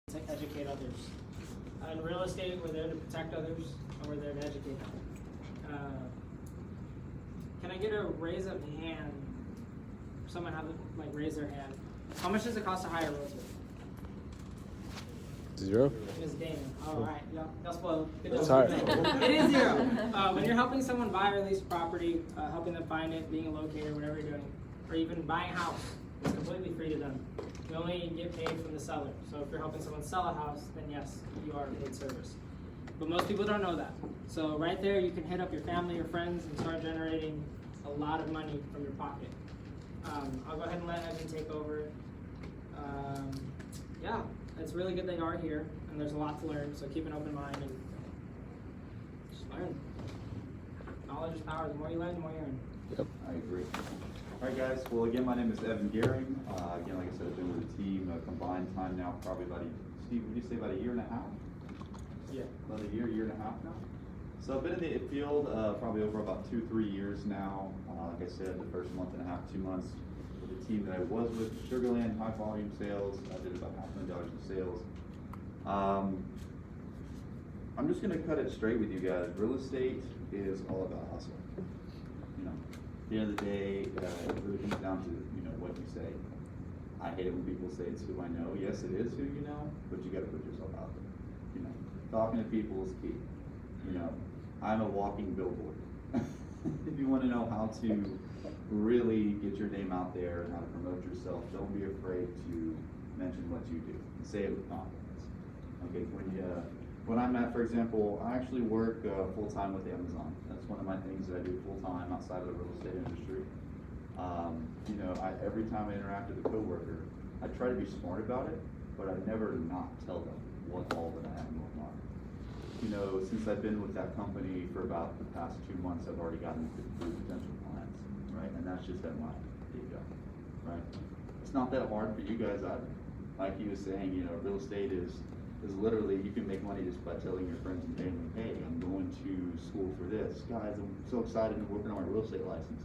to educate others. In real estate, we're there to protect others, and we're there to educate them. Can I get a raise of hand? Someone have like raise their hand. How much does it cost to hire a realtor? 0. Ms. Damon. All right. Y'all spoiled. Good It's job. hard. It is 0. When you're helping someone buy or lease property, helping them find it, being a locator, whatever you're doing, or even buying a house, it's completely free to them. We only get paid from the seller. So if you're helping someone sell a house, then yes, you are a paid service. But most people don't know that. So right there, you can hit up your family or friends and start generating a lot of money from your pocket. I'll go ahead and let Evan take over. Yeah, it's really good that you are here, and there's a lot to learn, so keep an open mind and just learn. Knowledge is power. The more you learn, the more you earn. Yep. I agree. All right, guys. Well, again, my name is Evan Gehring. Again, like I said, I've been with the team a combined time now, probably about Steve, would you say about a year and a half? Yeah. About a year and a half now. So I've been in the field probably over about 2-3 years now. Like I said, the first month and a half, 2 months with the team that I was with, Sugarland, high volume sales. I did about $500,000 in sales. I'm just gonna cut it straight with you guys. Real estate is all about hustle. You know, at the end of the day, it really comes down to what you say. I hate it when people say it's who I know. Yes, it is who you know, but you got to put yourself out there. Talking to people is key. I'm a walking billboard. If you want to know how to really get your name out there and how to promote yourself, don't be afraid to mention what you do and say it with confidence. Okay, when I'm at, for example, I actually work full-time with Amazon. That's one of my things that I do full-time outside of the real estate industry. Every time I interact with a coworker, I try to be smart about it, but I never not tell them what all that I have going on. Since I've been with that company for about the past 2 months, I've already gotten 3 potential clients, right? And that's just at my day job, right? It's not that hard for you guys either. Like he was saying, real estate is literally, you can make money just by telling your friends and family, hey, I'm going to school for this. Guys, I'm so excited I'm working on my real estate license.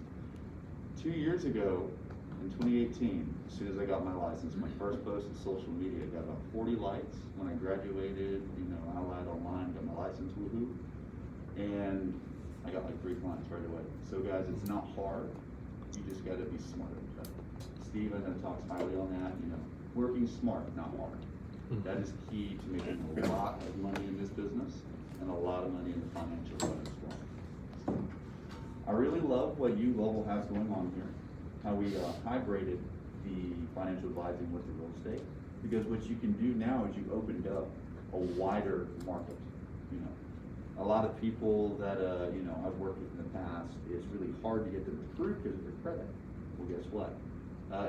2 years ago, in 2018, as soon as I got my license, my first post on social media got about 40 likes. When I graduated, I lied online, got my license, woohoo. And I got like 3 clients right away. So guys, it's not hard. You just gotta be smart about it. Steve, I know, talks highly on that, working smart, not hard. That is key to making a lot of money in this business and a lot of money in the financial side as well. So, I really love what U-Global has going on here. How we hybrided the financial advising with the real estate, because what you can do now is you've opened up a wider market. A lot of people that I've worked with in the past, it's really hard to get them approved because of their credit. Well, guess what?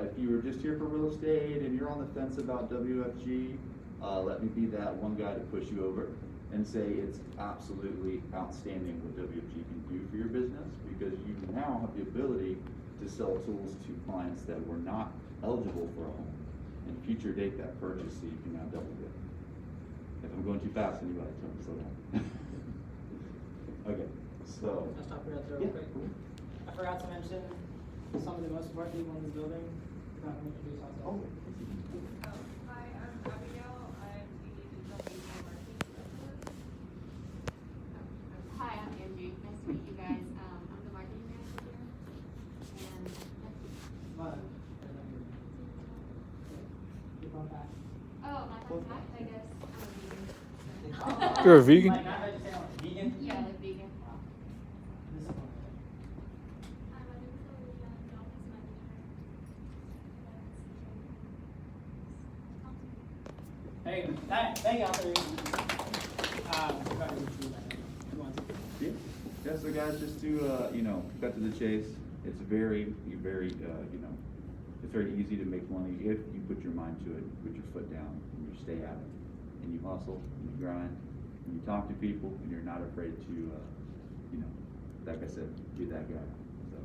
If you were just here for real estate and you're on the fence about WFG, let me be that one guy to push you over and say it's absolutely outstanding what WFG can do for your business, because you now have the ability to sell tools to clients that were not eligible for a home and future date that purchase so you can now double dip. If I'm going too fast, anybody tell me to slow down. Okay, so. I'll stop right there real quick. I forgot to mention some of the most important people in this building. Forgot to introduce ourselves. Hi, I'm Abigail. I'm the digital media marketing specialist. Hi, I'm Angie. Nice to meet you guys. I'm the marketing manager here. And Keep on back. oh, my contact, I guess I'm a vegan. You're a vegan? Like, not vegetarian, like vegan? Yeah, like vegan. This is one. I'm a digital media and office manager. Thank you all three. Go ahead and introduce that. Who wants it? Yeah, so guys, just to, cut to the chase, it's very, it's very easy to make money if you put your mind to it, you put your foot down, and you stay at it, and you hustle, and you grind, and you talk to people, and you're not afraid to, like I said, be that guy. So,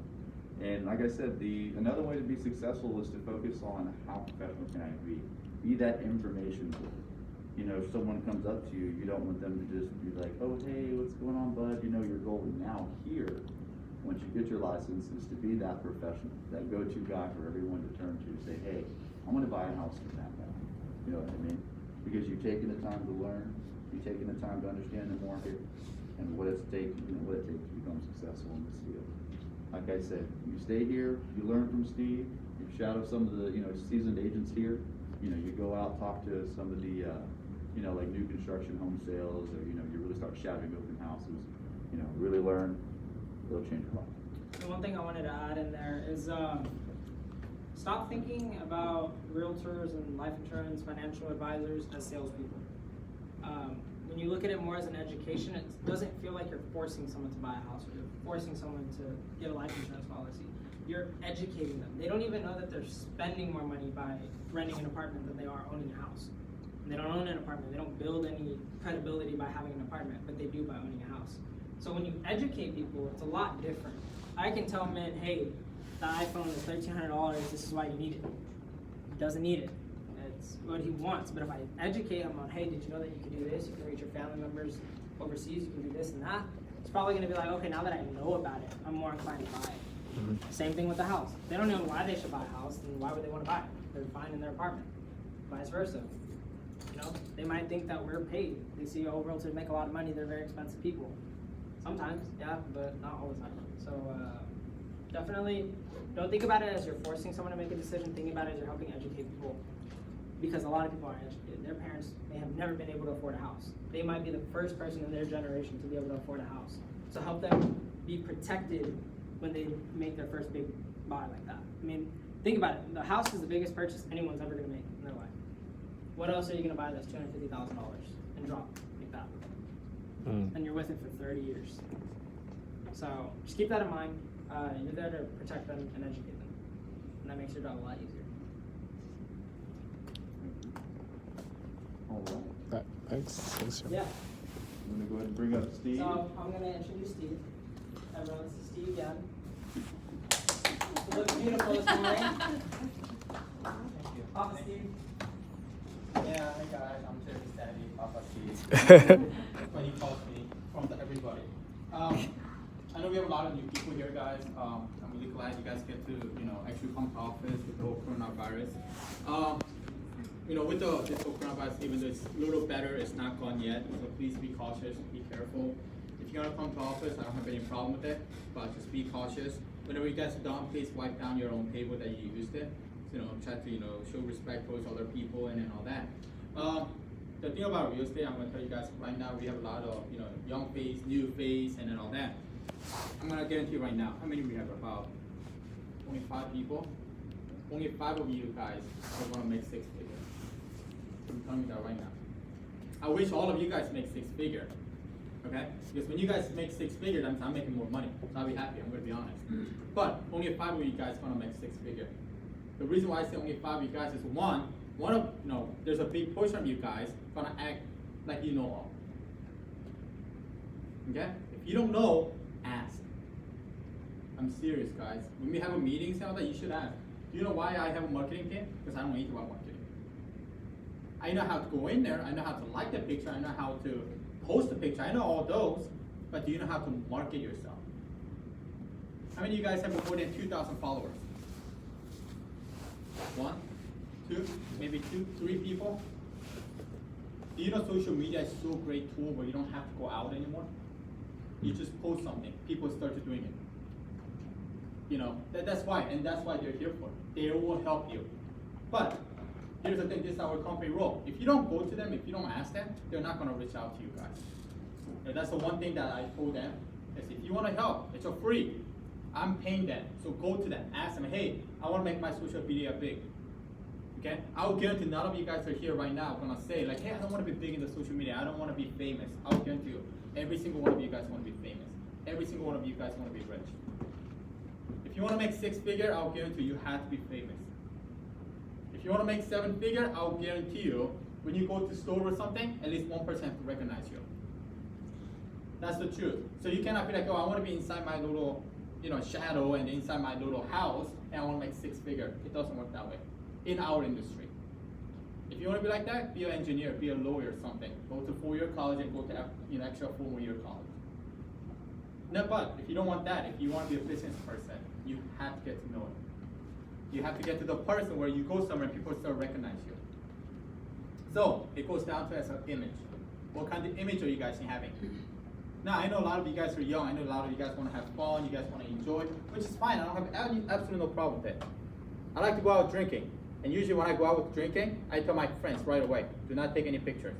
and like I said, another way to be successful is to focus on how professional can I be. Be that information board. If someone comes up to you, you don't want them to just be like, oh, hey, what's going on, bud? Your goal now here, once you get your license, is to be that professional, that go-to guy for everyone to turn to, say, hey, I'm going to buy a house with that guy. You know what I mean? because you've taken the time to learn, you've taken the time to understand the market and what it takes to become successful in this field. Like I said, you stay here, you learn from Steve, you shadow some of the, seasoned agents here, you go out, talk to some of the, like new construction home sales, or, you really start shadowing open houses, really learn, it'll change your life. The one thing I wanted to add in there is stop thinking about realtors and life insurance financial advisors as salespeople. When you look at it more as an education, it doesn't feel like you're forcing someone to buy a house or you're forcing someone to get a life insurance policy. You're educating them. They don't even know that they're spending more money by renting an apartment than they are owning a house. And they don't own an apartment. They don't build any credibility by having an apartment, but they do by owning a house. So when you educate people, it's a lot different. I can tell men, hey, the iPhone is $1,300, this is why you need it. He doesn't need it. It's what he wants. But if I educate him on, hey, did you know that you can do this? You can reach your family members overseas, you can do this and that. It's probably gonna be like, okay, now that I know about it, I'm more inclined to buy it. Mm-hmm. Same thing with the house. They don't know why they should buy a house, then why would they wanna buy it? They're fine in their apartment. Vice versa. They might think that we're paid. They see, oh, realtors make a lot of money, they're very expensive people. Sometimes, yeah, but not all the time. So definitely don't think about it as you're forcing someone to make a decision. Think about it as you're helping educate people. Because a lot of people aren't educated. Their parents may have never been able to afford a house. They might be the first person in their generation to be able to afford a house. So help them be protected when they make their first big buy like that. I mean, think about it. The house is the biggest purchase anyone's ever going to make in their life. What else are you going to buy that's $250,000 and drop like that? And you're with it for 30 years. So just keep that in mind. You're there to protect them and educate them. And that makes your job a lot easier. All right. Thanks, sir. Yeah. I'm gonna go ahead and bring up Steve. So I'm going to introduce Steve. Everyone, this is Steve again. You look beautiful this morning. Thank you. Papa Steve. Yeah, hey guys, I'm Jerry's daddy, Papa Steve. When he calls me from everybody. I know we have a lot of new people here, guys. I'm really glad you guys get to, actually come to office with the whole coronavirus. With this whole coronavirus, even though it's a little better, it's not gone yet. So please be cautious, be careful. If you're gonna come to office, I don't have any problem with it, but just be cautious. Whenever you guys are done, please wipe down your own table that you used it. Try to, show respect towards other people and all that. The thing about real estate, I'm gonna tell you guys right now, we have a lot of, young face, new face, and then all that. I'm gonna guarantee right now, how many we have? About 25 people. Only 5 of you guys are gonna make 6 figures. I'm telling you that right now. I wish all of you guys make 6 figure. Okay? Because when you guys make 6 figure, that means I'm making more money. So I'll be happy, I'm gonna be honest. But only 5 of you guys are gonna make 6 figure. The reason why I say only 5 of you guys is one of, there's a big portion of you guys gonna act like you know all. Okay? If you don't know, ask. I'm serious, guys. When we have a meeting and all that, you should ask. Do you know why I have a marketing team? Because I don't know anything about marketing. I know how to go in there, I know how to like the picture, I know how to post the picture, I know all those, but do you know how to market yourself? How many of you guys have more than 2,000 followers? 1, 2, maybe 2, 3 people? Do you know social media is so great tool where you don't have to go out anymore? You just post something, people start to doing it. That's why they're here for. They will help you. But here's the thing, this is our company role. If you don't go to them, if you don't ask them, they're not gonna reach out to you guys. And that's the one thing that I told them, is if you wanna help, it's a free. I'm paying them, so go to them, ask them, hey, I wanna make my social media big. Okay? I'll guarantee none of you guys are here right now gonna say like, hey, I don't wanna be big in the social media, I don't wanna be famous. I'll guarantee you, every single one of you guys wanna be famous. Every single one of you guys wanna be rich. If you wanna make 6 figure, I'll guarantee you have to be famous. If you wanna make 7 figure, I'll guarantee you, when you go to store or something, at least 1% will recognize you. That's the truth. So you cannot be like, oh, I wanna be inside my little, shadow and inside my little house, and I wanna make 6 figure. It doesn't work that way in our industry. If you wanna be like that, be an engineer, be a lawyer or something. Go to 4-year college and go to extra 4-year college. No, but if you don't want that, if you want to be a business person, you have to get to know it. You have to get to the person where you go somewhere and people start recognize you. So it goes down to as an image. What kind of image are you guys having? Now I know a lot of you guys are young. I know a lot of you guys want to have fun. You guys want to enjoy, which is fine. I don't have absolutely no problem with it. I like to go out drinking, and usually when I go out with drinking, I tell my friends right away, do not take any pictures.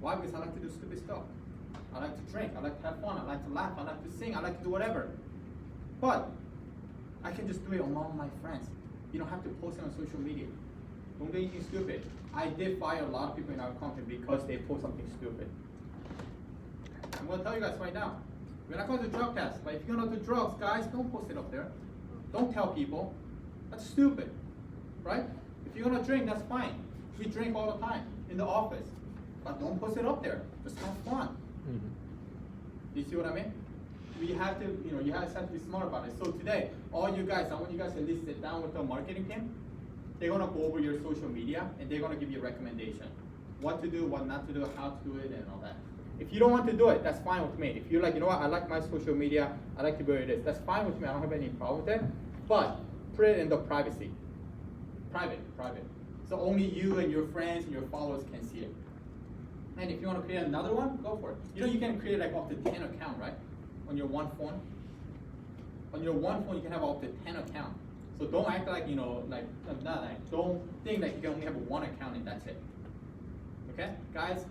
Why? Because I like to do stupid stuff. I like to drink. I like to have fun. I like to laugh. I like to sing. I like to do whatever. But I can just do it among my friends. You don't have to post it on social media. Don't do anything stupid. I did fire a lot of people in our company because they post something stupid. I'm going to tell you guys right now. We're not going to do drug tests, but if you're going to do drugs, guys, don't post it up there. Don't tell people. That's stupid, right? If you're going to drink, that's fine. We drink all the time in the office. But don't post it up there. Just have fun. Mhm. You see what I mean? We have to, you guys have to be smart about it. So today, all you guys, I want you guys to at least sit down with the marketing team. They're gonna go over your social media and they're gonna give you a recommendation. What to do, what not to do, how to do it, and all that. If you don't want to do it, that's fine with me. If you're like, you know what, I like my social media, I like to do this, that's fine with me, I don't have any problem with it. But put it in the privacy. Private. So only you and your friends and your followers can see it. And if you want to create another one, go for it. You can create like up to 10 accounts, right? On your one phone. On your one phone, you can have up to 10 accounts. So don't act like, don't think that you can only have one account and that's it. Okay? Guys,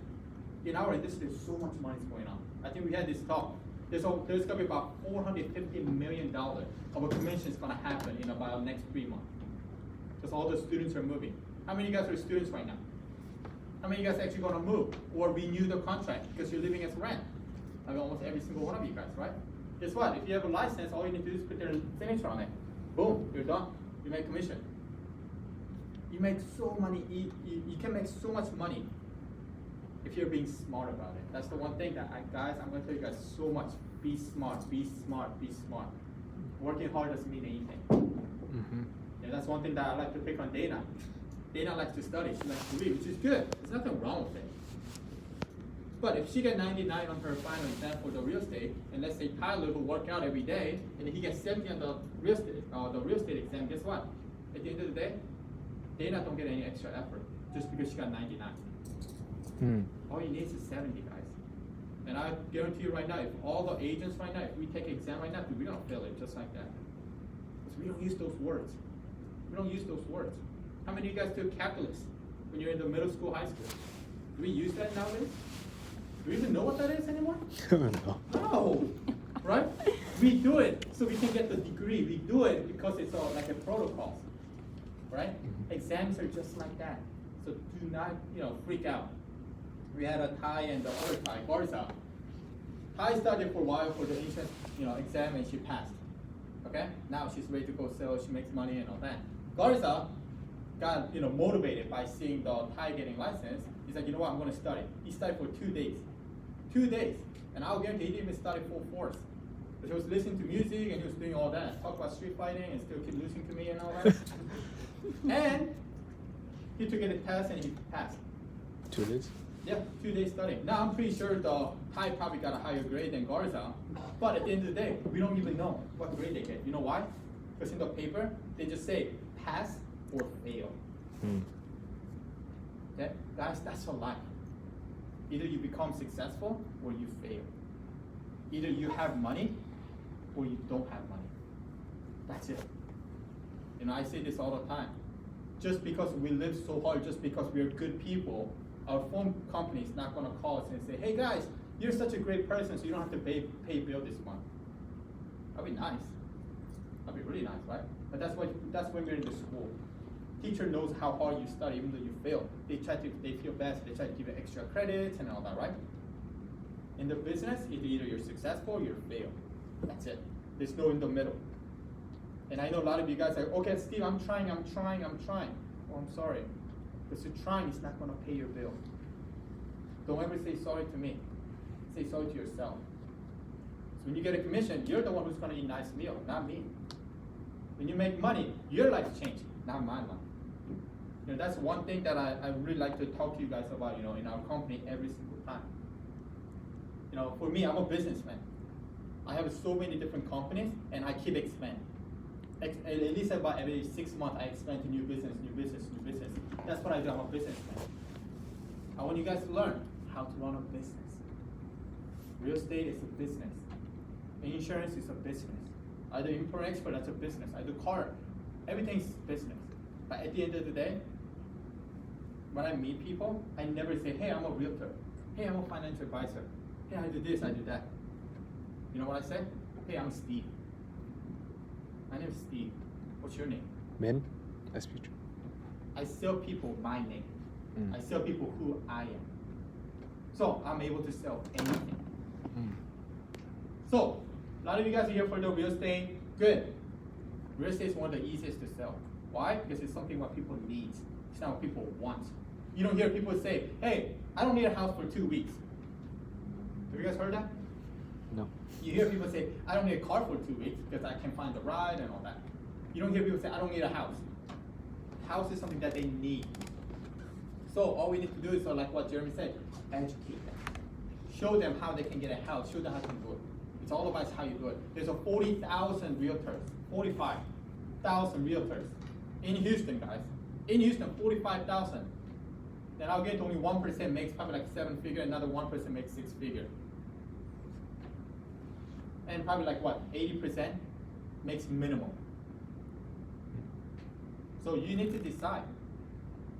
in our industry, there's so much money going on. I think we had this talk. There's going to be about $450 million of a commission is going to happen in about the next 3 months. Because all the students are moving. How many of you guys are students right now? How many of you guys are actually going to move or renew the contract because you're living as rent? I mean, almost every single one of you guys, right? Guess what? If you have a license, all you need to do is put your signature on it. Boom, you're done. You make commission. You make so money. You can make so much money if you're being smart about it. That's the one thing that guys, I'm going to tell you guys so much. Be smart, be smart, be smart. Working hard doesn't mean anything. Mhm. And that's one thing that I like to pick on Dana. Dana likes to study, she likes to read, which is good. There's nothing wrong with it. But if she gets 99 on her final exam for the real estate, and let's say Tyler who work out every day, and he gets 70 on the real estate exam, guess what? At the end of the day, Dana don't get any extra effort just because she got 99. Mm. All you need is 70, guys. And I guarantee you right now, if all the agents right now, if we take an exam right now, dude, we're gonna fail it just like that. Because we don't use those words. We don't use those words. How many of you guys took calculus when you're in the middle school, high school? Do we use that nowadays? Do we even know what that is anymore? No. No, right? We do it so we can get the degree. We do it because it's all like a protocol, right? Exams are just like that. So do not, freak out. We had a Thai and the other Thai, Garza. Thai studied for a while for the entrance, exam and she passed. Okay? Now she's ready to go sell, she makes money and all that. Garza got, motivated by seeing the Thai getting licensed. He's like, you know what, I'm gonna study. He studied for 2 days. 2 days. And I'll guarantee he didn't even study full force. But he was listening to music and he was doing all that. Talk about street fighting and still keep losing to me and all that. And he took a test and he passed. 2 days? Yeah, 2 days studying. Now I'm pretty sure the Thai probably got a higher grade than Garza, but at the end of the day, we don't even know what grade they get. You know why? Because in the paper, they just say pass or fail. Mm. Okay? Guys, that's your life. Either you become successful or you fail. Either you have money or you don't have money. That's it. I say this all the time. Just because we live so hard, just because we're good people, our phone company is not going to call us and say, hey guys, you're such a great person, so you don't have to pay bill this month. That'd be nice. That'd be really nice, right? But that's when we're in the school. Teacher knows how hard you study, even though you fail. They feel bad, so they try to give you extra credits and all that, right? In the business, either you're successful or you fail. That's it. There's no in the middle. And I know a lot of you guys are like, okay, Steve, I'm trying. Oh, I'm sorry. Because you're trying is not going to pay your bill. Don't ever say sorry to me. Say sorry to yourself. So when you get a commission, you're the one who's going to eat a nice meal, not me. When you make money, your life's changing, not my life. That's one thing that I really like to talk to you guys about, in our company every single time. For me, I'm a businessman. I have so many different companies, and I keep expanding. At least about every 6 months, I expand to new business. That's what I do. I'm a businessman. I want you guys to learn how to run a business. Real estate is a business. Insurance is a business. I do import-export, that's a business. I do car, everything's business. But at the end of the day, when I meet people, I never say, hey, I'm a realtor. Hey, I'm a financial advisor. Hey, I do this, I do that. You know what I say? Hey, I'm Steve. My name is Steve. What's your name? Men? That's future. I sell people my name. Mm. I sell people who I am. So I'm able to sell anything. Mm. So a lot of you guys are here for the real estate. Good. Real estate is one of the easiest to sell. Why? Because it's something what people need. It's not what people want. You don't hear people say, hey, I don't need a house for 2 weeks. Have you guys heard that? No. You hear people say, I don't need a car for 2 weeks because I can find a ride and all that. You don't hear people say, I don't need a house. House is something that they need. So all we need to do is like what Jeremy said, educate them. Show them how they can get a house, show them how to do it. It's all about how you do it. There's a 40,000 realtors, 45,000 realtors in Houston, guys. In Houston, 45,000. Then I'll get only 1% makes probably like 7 figure, another 1% makes 6 figure. And probably like what, 80% makes minimum. So you need to decide.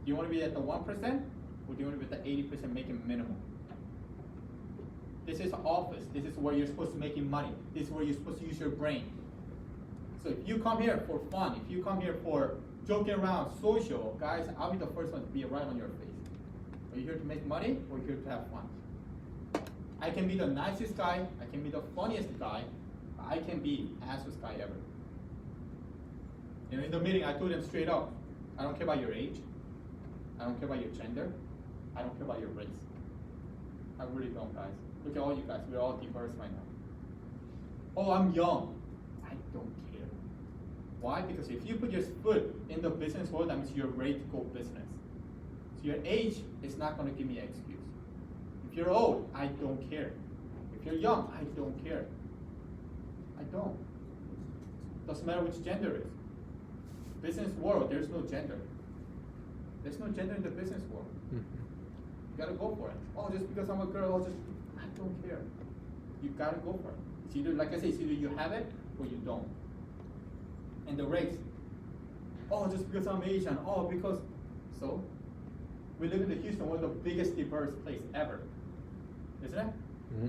Do you want to be at the 1% or do you want to be at the 80% making minimum? This is office. This is where you're supposed to be making money. This is where you're supposed to use your brain. So if you come here for fun, if you come here for joking around, social, guys, I'll be the first one to be right on your face. Are you here to make money or are you here to have fun? I can be the nicest guy, I can be the funniest guy, I can be assest guy ever. You know, in the meeting, I told them straight up, I don't care about your age, I don't care about your gender, I don't care about your race. I really don't, guys. Look at all you guys, we're all diverse right now. Oh, I'm young. I don't care. Why? Because if you put your foot in the business world, that means you're ready to go business. So your age is not going to give me an excuse. If you're old, I don't care. If you're young, I don't care. I don't. Doesn't matter which gender it is. Business world, there's no gender. There's no gender in the business world. Mm-hmm. You gotta go for it. Oh, just because I'm a girl, I don't care. You gotta go for it. It's either, like I say, it's either you have it or you don't. And the race. Oh, just because I'm Asian. Oh, because, so? We live in the Houston, one of the biggest diverse place ever. Isn't it? Mm-hmm.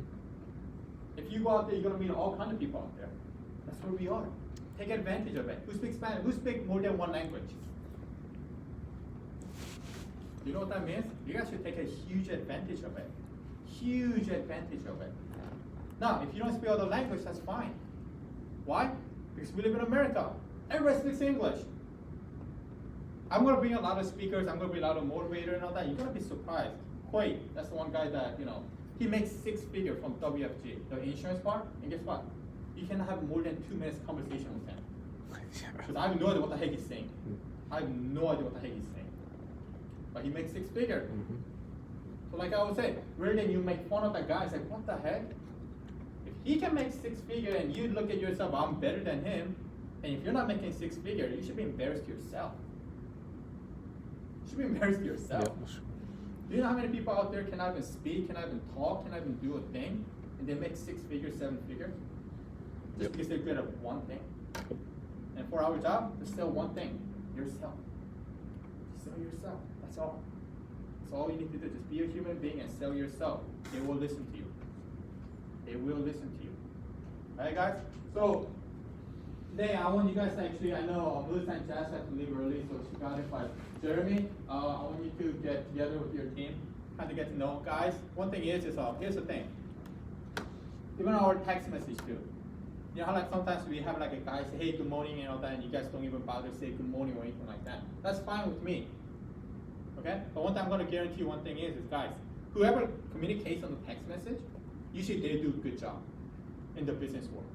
If you go out there, you're gonna meet all kinds of people out there. That's where we are. Take advantage of it. Who speaks Spanish? Who speaks more than one language? You know what that means? You guys should take a huge advantage of it. Huge advantage of it. Now, if you don't speak other language, that's fine. Why? Because we live in America. Everybody speaks English. I'm gonna bring a lot of speakers, I'm gonna bring a lot of motivators and all that. You're gonna be surprised. Quay, that's the one guy that, he makes 6 figures from WFG, the insurance part, and guess what? You cannot have more than 2 minutes conversation with him. Because I have no idea what the heck he's saying. I have no idea what the heck he's saying. But he makes 6 figures. Mm-hmm. So like I would say, rather than you make fun of that guy, it's like, what the heck? If he can make 6 figures and you look at yourself, I'm better than him, and if you're not making 6 figures, you should be embarrassed to yourself. You should be embarrassed to yourself. Yeah. Do you know how many people out there cannot even speak, cannot even talk, cannot even do a thing, and they make 6 figures, 7 figures? Just Yep. because they're good at one thing. And for our job, to sell one thing, yourself. Sell yourself, that's all. That's all you need to do, just be a human being and sell yourself. They will listen to you. They will listen to you. Alright guys? So, today I want you guys to actually, I know Melissa and Jazz had to leave early, so she got it, but Jeremy, I want you to get together with your team, kind of get to know. Guys, one thing is here's the thing. Even our text message too. You know how like sometimes we have like a guy say, hey, good morning and all that, and you guys don't even bother to say good morning or anything like that. That's fine with me. Okay? But one thing I'm gonna guarantee you one thing is guys, whoever communicates on the text message, usually they do a good job in the business world.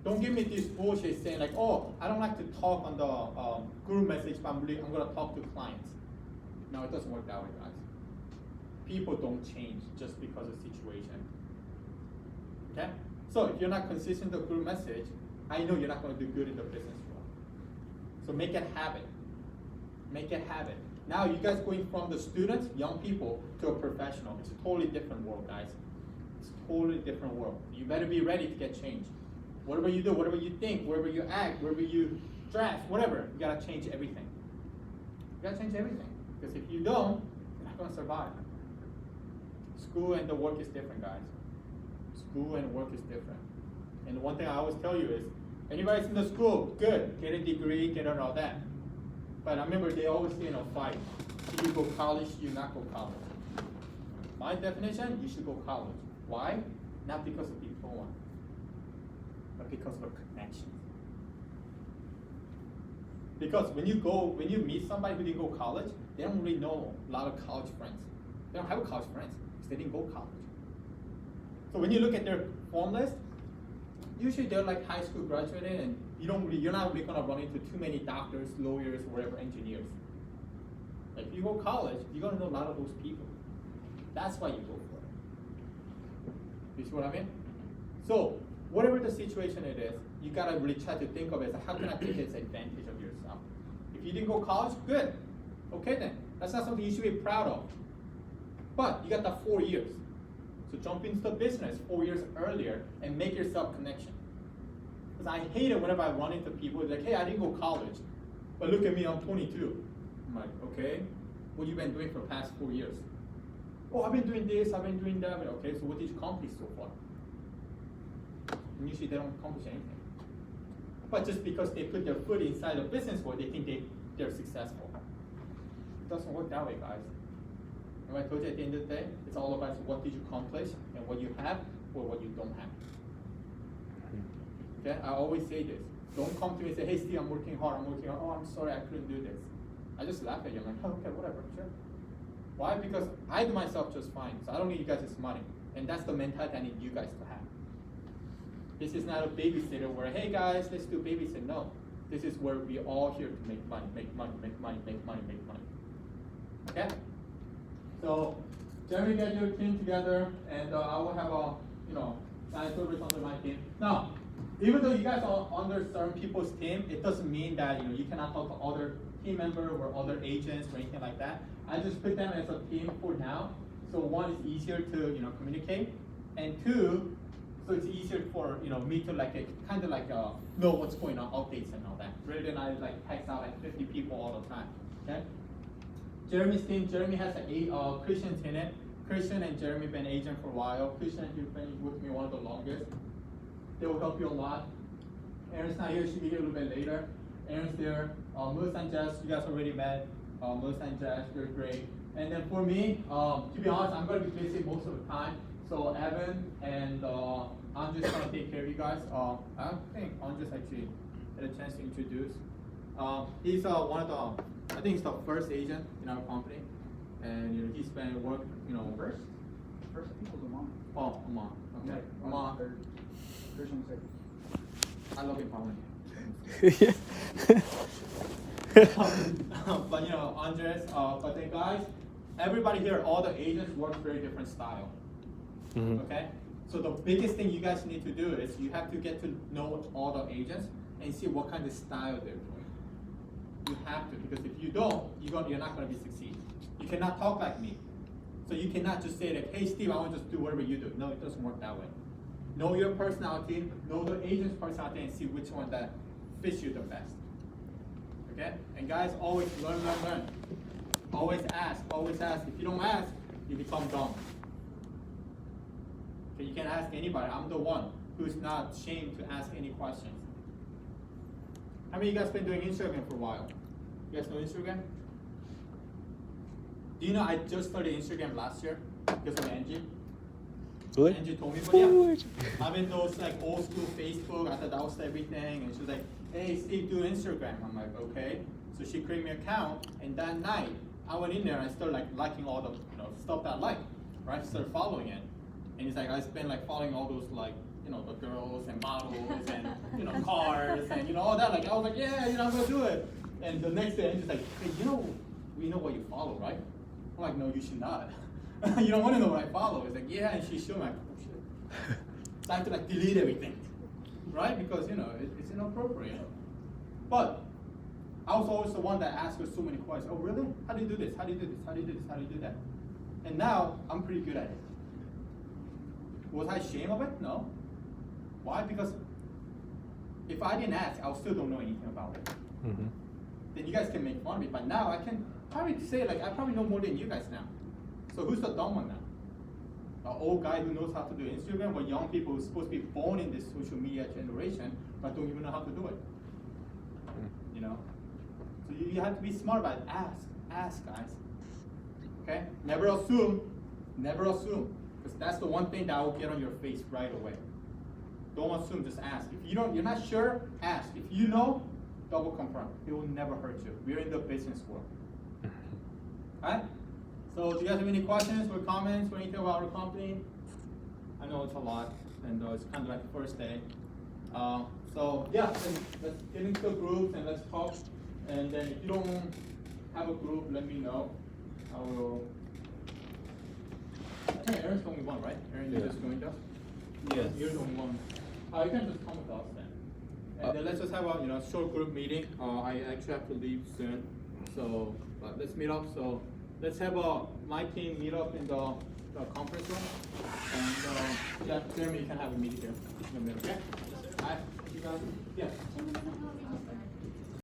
Don't give me this bullshit saying like, oh, I don't like to talk on the group message, but I'm gonna talk to clients. No, it doesn't work that way, guys. People don't change just because of situation. Okay? So if you're not consistent with the group message, I know you're not gonna do good in the business world. So make it a habit. Make it a habit. Now you guys going from the students, young people, to a professional. It's a totally different world, guys. It's a totally different world. You better be ready to get changed. Whatever you do, whatever you think, wherever you act, wherever you dress, whatever, you gotta change everything. You gotta change everything. Because if you don't, you're not gonna survive. School and the work is different, guys. School and work is different. And the one thing I always tell you is, anybody's in the school, good, get a degree, get all that. But I remember they always say in a fight, should you go college, you not go college. My definition, you should go college. Why? Not because of diploma, but because of a connection. Because when you meet somebody who didn't go college, they don't really know a lot of college friends. They don't have college friends because they didn't go college. So when you look at their form list, usually they're like high school graduated, and you're not really gonna run into too many doctors, lawyers, whatever, engineers. Like if you go college, you're gonna know a lot of those people. That's why you go for it. You see what I mean? So whatever the situation it is, you gotta really try to think of it as how can I take this advantage of yourself. If you didn't go college, good. Okay then, that's not something you should be proud of. But you got that 4 years. So jump into the business 4 years earlier and make yourself connection. Because I hate it whenever I run into people like, hey, I didn't go college, but look at me, I'm 22. I'm like, okay, what you been doing for the past 4 years? Oh, I've been doing this, I've been doing that. Okay, so what did you accomplish so far? And usually they don't accomplish anything. But just because they put their foot inside the business world, they think they're successful. It doesn't work that way, guys. And I told you at the end of the day, it's all about what did you accomplish and what you have or what you don't have. Okay, I always say this. Don't come to me and say, hey Steve, I'm working hard. Oh, I'm sorry, I couldn't do this. I just laugh at you. I'm like, oh, okay, whatever, sure. Why? Because I do myself just fine. So I don't need you guys' money. And that's the mentality I need you guys to have. This is not a babysitter where, hey guys, let's do babysit. No. This is where we all here to make money, make money, make money, make money, make money. Okay? So, Jeremy, get your team together, and I will have science service under my team. Now, even though you guys are under certain people's team, it doesn't mean that you cannot talk to other team members or other agents or anything like that. I just put them as a team for now. So one is easier to communicate, and two, so it's easier for me to know what's going on, updates and all that, rather than I text out 50 people all the time. Okay. Jeremy's team. Jeremy has Christian's in it. Christian and Jeremy been agent for a while. Christian, you've been with me one of the longest. They will help you a lot. Aaron's not here. She'll be here a little bit later. Aaron's there. Melissa and Jess, you guys already met. Melissa and Jess, they're great. And then for me, to be honest, I'm going to be busy most of the time. So Evan and I'm just going to take care of you guys. I think Andres actually had a chance to introduce. He's one of the, I think he's the first agent in our company. And he's been work, First I think was Amon. Oh, Amon. Okay. Amon. Third. Christian second. I love him, Amon. But Andres, but then guys, everybody here, all the agents work very different style. Okay? So the biggest thing you guys need to do is you have to get to know all the agents and see what kind of style they're doing. You have to, because if you don't, you're not going to be succeed. You cannot talk like me. So you cannot just say like, hey Steve, I want to just do whatever you do. No, it doesn't work that way. Know your personality, know the agent's personality, and see which one that fits you the best. Okay? And guys, always learn. Always ask. If you don't ask, you become dumb. Okay, you can ask anybody. I'm the one who's not ashamed to ask any questions. How many of you guys been doing Instagram for a while? You guys know Instagram? Do you know I just started Instagram last year because of Angie? Really? Angie told me, but yeah, I'm in those old school Facebook. I thought that was everything, and she was like, "Hey, Steve, do Instagram." I'm like, "Okay." So she created me an account, and that night I went in there and I started liking all the stuff that I like, right? Started following it, and it's I spent following all those the girls and models and cars and all that. I was like, yeah, I'm gonna do it. And the next day, Angie's like, hey, we know what you follow, right? I'm like, no, you should not. You don't want to know what I follow. It's like, yeah, and she showed me, oh shit. So I have to delete everything, right? Because it's inappropriate. But I was always the one that asked her so many questions. Oh, really? How do you do this? How do you do this? How do you do this? How do you do that? And now I'm pretty good at it. Was I ashamed of it? No. Why? Because if I didn't ask, I still don't know anything about it. Mm-hmm. Then you guys can make fun of me. But now I can probably say, like, I probably know more than you guys now. So who's the dumb one now? An old guy who knows how to do Instagram, or young people who's supposed to be born in this social media generation but don't even know how to do it? You know? So you have to be smart about it. Ask, guys. Okay? Never assume. Never assume. Because that's the one thing that will get on your face right away. Don't assume, just ask. If you're not sure, ask. If you know, double confirm. It will never hurt you. We're in the business world. Alright? So do you guys have any questions or comments or anything about our company? I know it's a lot, and it's kind of like the first day. So yeah, then let's get into the groups and let's talk. And then if you don't have a group, let me know. I will. I think Aaron's the only one, right? Aaron, you Yeah. just joined us? Yes. You're the only one. You can just come with us then. And then let's just have a short group meeting. I actually have to leave soon, so but let's meet up. So let's have my team meet up in the conference room, and yeah, Jeremy, you can have a meeting here in a minute, okay? Alright, you guys, yeah. Jim, when's the closing start?